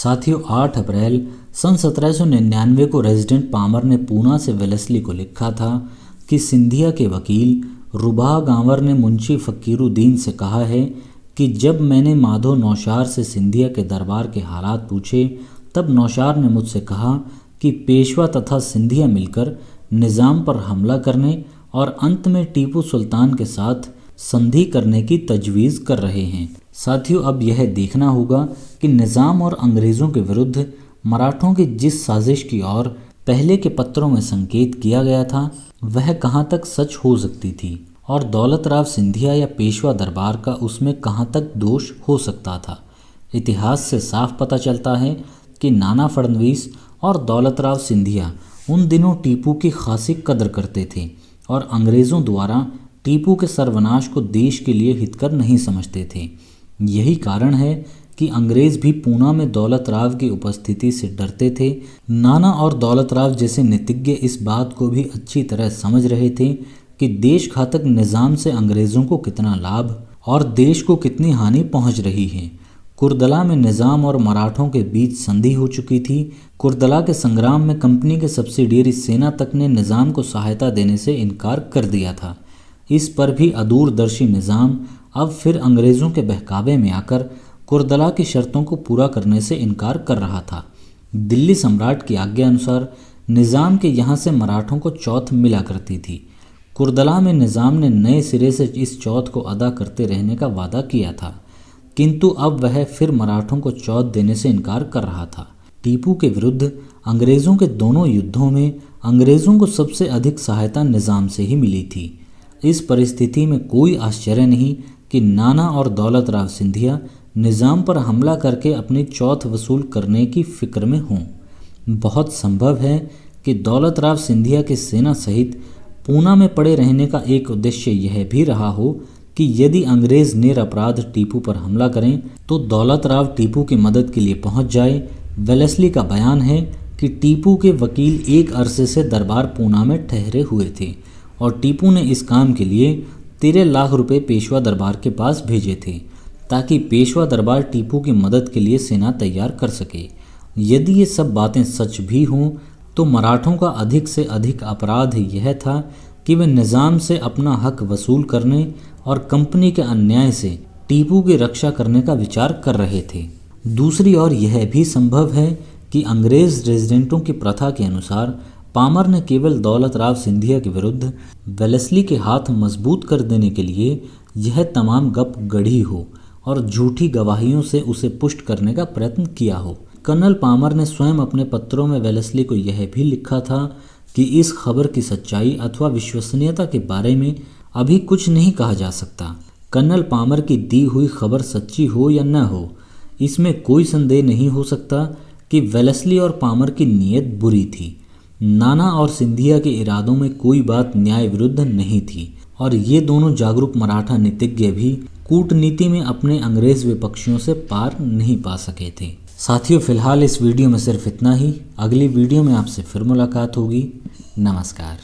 साथियों 8 अप्रैल सन 1799 को resident Palmer ने पूना से वेलेस्ली को लिखा था कि सिंधिया के वकील रुबाह गांवर ने मुंशी फ़कीरुद्दीन से कहा है कि जब मैंने माधो नौशार से सिंधिया के दरबार के हालात पूछे तब नौशार ने मुझसे कहा कि पेशवा तथा सिंधिया मिलकर निज़ाम पर हमला करने और अंत में टीपू सुल्तान के साथ संधि करने की तजवीज़ कर रहे हैं। साथियों, अब यह देखना होगा कि निज़ाम और अंग्रेज़ों के विरुद्ध मराठों की जिस साजिश की ओर पहले के पत्रों में संकेत किया गया था वह कहाँ तक सच हो सकती थी और दौलत राव सिंधिया या पेशवा दरबार का उसमें कहाँ तक दोष हो सकता था। इतिहास से साफ पता चलता है कि नाना फडणवीस और दौलत राव सिंधिया उन दिनों टीपू की खासी कदर करते थे और अंग्रेज़ों द्वारा टीपू के सर्वनाश को देश के लिए हितकर नहीं समझते थे। यही कारण है कि अंग्रेज़ भी पूना में दौलत राव की उपस्थिति से डरते थे। नाना और दौलत राव जैसे नीतिज्ञ इस बात को भी अच्छी तरह समझ रहे थे कि देश घातक निज़ाम से अंग्रेज़ों को कितना लाभ और देश को कितनी हानि पहुंच रही है। कुर्दला में निज़ाम और मराठों के बीच संधि हो चुकी थी। कुर्दला के संग्राम में कंपनी के सब्सिडियरी सेना तक ने निज़ाम को सहायता देने से इनकार कर दिया था। इस पर भी अदूरदर्शी निज़ाम अब फिर अंग्रेज़ों के बहकावे में आकर कुर्दला की शर्तों को पूरा करने से इनकार कर रहा था। दिल्ली सम्राट की आज्ञा अनुसार निज़ाम के यहाँ से मराठों को चौथ मिला करती थी। कुर्दला में निज़ाम ने नए सिरे से इस चौथ को अदा करते रहने का वादा किया था, किंतु अब वह फिर मराठों को चौथ देने से इनकार कर रहा था। टीपू के विरुद्ध अंग्रेज़ों के दोनों युद्धों में अंग्रेज़ों को सबसे अधिक सहायता निज़ाम से ही मिली थी। इस परिस्थिति में कोई आश्चर्य नहीं कि नाना और दौलत राव सिंधिया निज़ाम पर हमला करके अपनी चौथ वसूल करने की फिक्र में हों। बहुत संभव है कि दौलत राव सिंधिया की सेना सहित पूना में पड़े रहने का एक उद्देश्य यह भी रहा हो कि यदि अंग्रेज़ निरपराध टीपू पर हमला करें तो दौलत राव टीपू की मदद के लिए पहुंच जाए। वेलेस्ली का बयान है कि टीपू के वकील एक अरसे से दरबार पूना में ठहरे हुए थे और टीपू ने इस काम के लिए 13 लाख रुपए पेशवा दरबार के पास भेजे थे ताकि पेशवा दरबार टीपू की मदद के लिए सेना तैयार कर सके। यदि ये सब बातें सच भी हों तो मराठों का अधिक से अधिक अपराध यह था कि वे निज़ाम से अपना हक वसूल करने और कंपनी के अन्याय से टीपू की रक्षा करने का विचार कर रहे थे। दूसरी ओर यह भी संभव है कि अंग्रेज़ रेजिडेंटों की प्रथा के अनुसार पामर ने केवल दौलत राव सिंधिया के विरुद्ध वेलेस्ली के हाथ मजबूत कर देने के लिए यह तमाम गप गढ़ी हो और झूठी गवाहियों से उसे पुष्ट करने का प्रयत्न किया हो। कर्नल पामर ने स्वयं अपने पत्रों में वेलेस्ली को यह भी लिखा था कि इस खबर की सच्चाई अथवा विश्वसनीयता के बारे में अभी कुछ नहीं कहा जा सकता। कर्नल पामर की दी हुई खबर सच्ची हो या न हो, इसमें कोई संदेह नहीं हो सकता कि वेलेस्ली और पामर की नीयत बुरी थी। नाना और सिंधिया के इरादों में कोई बात न्याय विरुद्ध नहीं थी और ये दोनों जागरूक मराठा नीतिज्ञ भी कूटनीति में अपने अंग्रेज विपक्षियों से पार नहीं पा सके थे। साथियों, फिलहाल इस वीडियो में सिर्फ इतना ही। अगली वीडियो में आपसे फिर मुलाकात होगी। नमस्कार।